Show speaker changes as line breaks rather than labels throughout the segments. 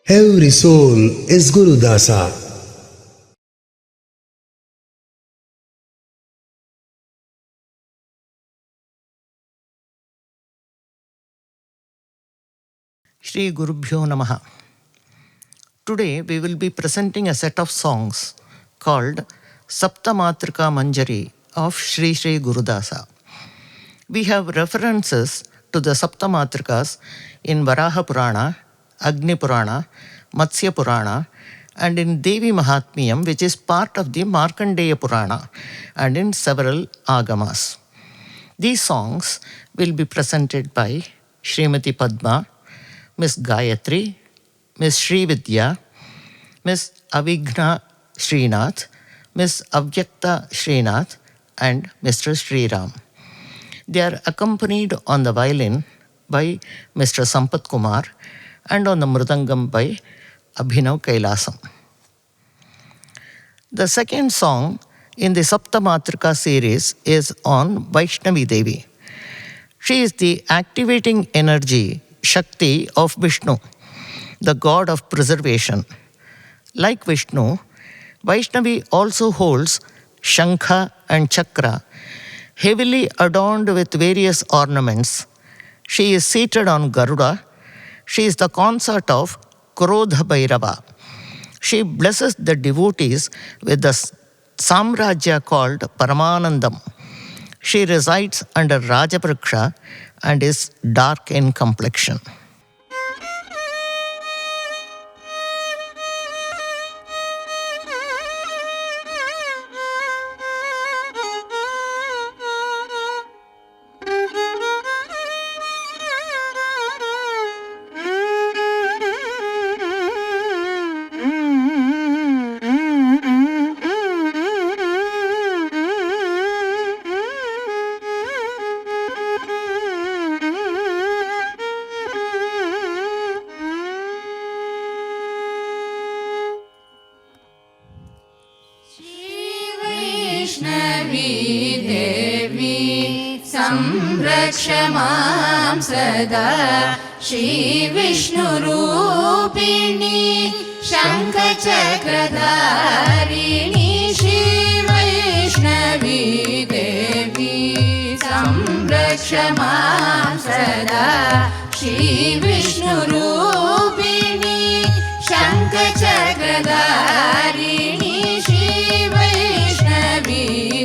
Every soul is Guru Dasa.
Shri Gurubhyo Namaha. Today we will be presenting a set of songs called Saptamatrika Manjari of Shri Shri Gurudasa. We have references to the Saptamatrikas in Varaha Purana, Agni Purana, Matsya Purana, and in Devi Mahatmyam, which is part of the Markandeya Purana, and in several Agamas. These songs will be presented by Srimati Padma, Miss Gayatri, Miss Srividya, Miss Avigna Srinath, Miss Avyakta Srinath, and Mr. Sriram. They are accompanied on the violin by Mr. Sampath Kumar and on the mridangam by Abhinav Kailasam. The second song in the Saptamatrika series is on Vaishnavi Devi. She is the activating energy, Shakti of Vishnu, the god of preservation. Like Vishnu, Vaishnavi also holds Shankha and Chakra, heavily adorned with various ornaments. She is seated on Garuda. She is the consort of Krodha Bhairava. She blesses the devotees with the Samrajya called Paramanandam. She resides under Rajavriksha and is dark in complexion.
संरक्ष मां सदा श्रीविष्णुरूपिणी शङ्खचक्रधारिणी श्रीवैष्णवी देवी संरक्ष मां सदा श्रीविष्णुरूपिणी शङ्खचक्रधारिणी श्रीवैष्णवी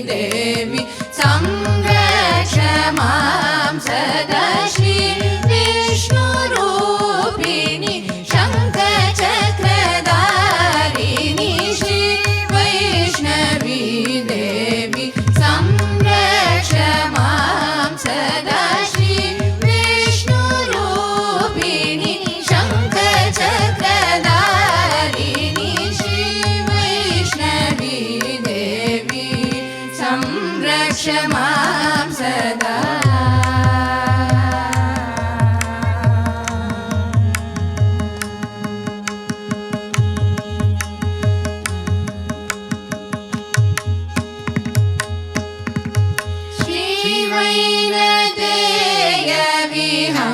देवी संरक्ष मां सदा श्रीविष्णुरूपिणी शङ्खचक्रधारिणी श्रीवैष्णवी देवी संरक्ष मां सदा श्रीविष्णुरूपिणी शङ्खचक्रधारिणी श्रीवैष्णवी देवी संरक्ष मां सदा. श्रीवैनतेय विहङ्गारोहिणी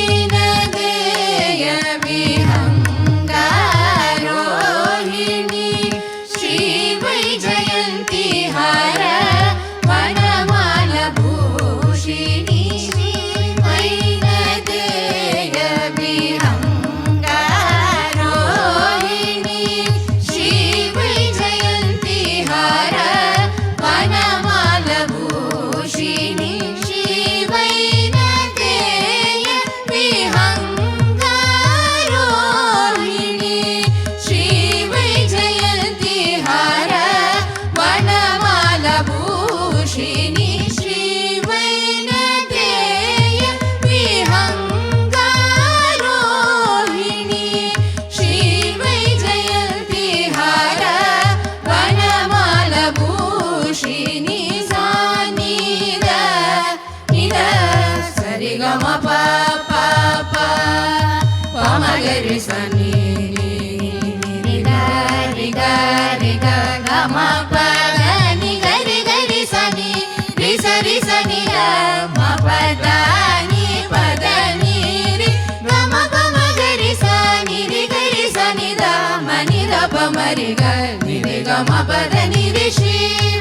श्रीवैनतेय विहङ्गारोहिणी श्रीवैजयन्ती हार वनमालभूषिणी श्रीवैनतेय विहङ्गारोहिणी श्रीवैजयन्ती हार वनमालभूषिणी श्रीवैनतेय विहङ्गारोहिणी श्रीवैजयन्ती हार वनमालभूषिणी श्रीवैनतेय विहङ्गारोहिणी श्रीवैजयन्ती हार वनमालभूषिणी सा निद निद सरिगम प प प ग नि रे ग म प द नि रि श्री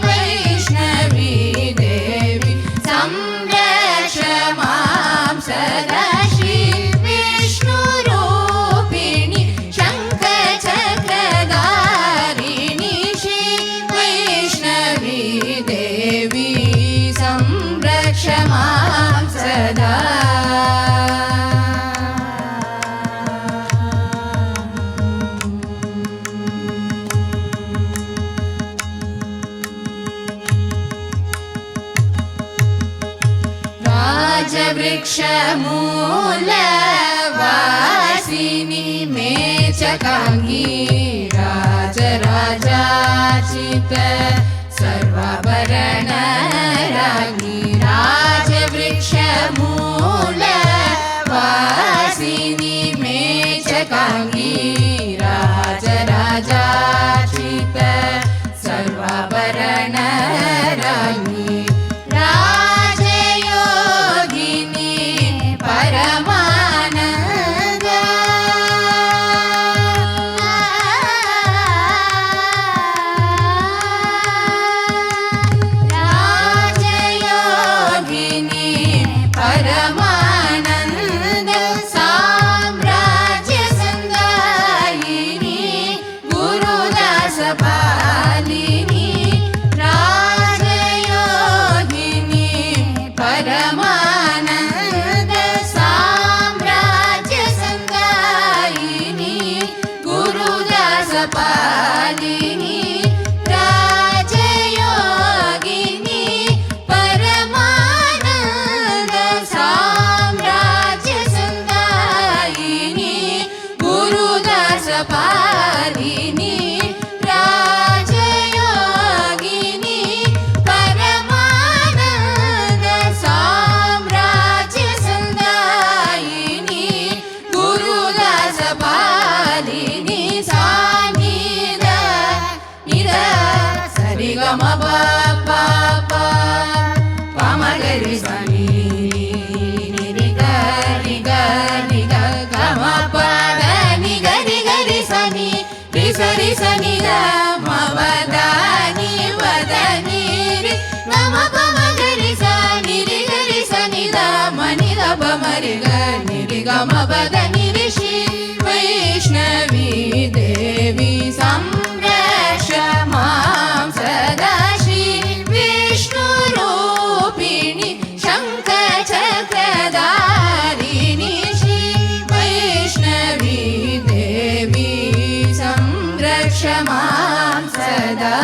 वैष्णवी देवी संरक्ष मां सदा श्री विष्णुरूपिणि शङ्खचक्रधारिणि श्री वैष्णवी देवी संरक्ष मां सदा राजवृक्षमूलवासिनि मे चकाङ्गी राजराजार्चित सर्वाभरणराज्ञी राजवृक्षमूलवासिनि मे चकाङ्गी राजराजार्चित सर्वाभरणराज्ञी राजयोगिनी परमानन्द राजयोगिनी परमानन्द साम्राज्य संदायिनी गुरुदासपालिनी राजयोगिनी परमानन्द साम्राज्य संदायिनी गुरुदासपालिनी राजयोगिनी परमानन्द साम्राज्य संदायिनी गुरुदासपालिनी राजयोगिनी परमानन्द साम्राज्य संदायिनी गुरुदासपालिनी सानिद निद सरि ग म प प प प म ग रि स नि नि रि ग ग ग म प द नि ग रि स नि रि स नि द म प द नि प द नि रि ग म प म ग रि स नि स नि द म नि द प म रि ग नि रि ग म प द नि रि श्री वैष्णवी देवी संरक्ष मां सदा श्री विष्णुरूपिणि शङ्खचक्रधारिणि श्री वैष्णवी देवी संरक्ष मां सदा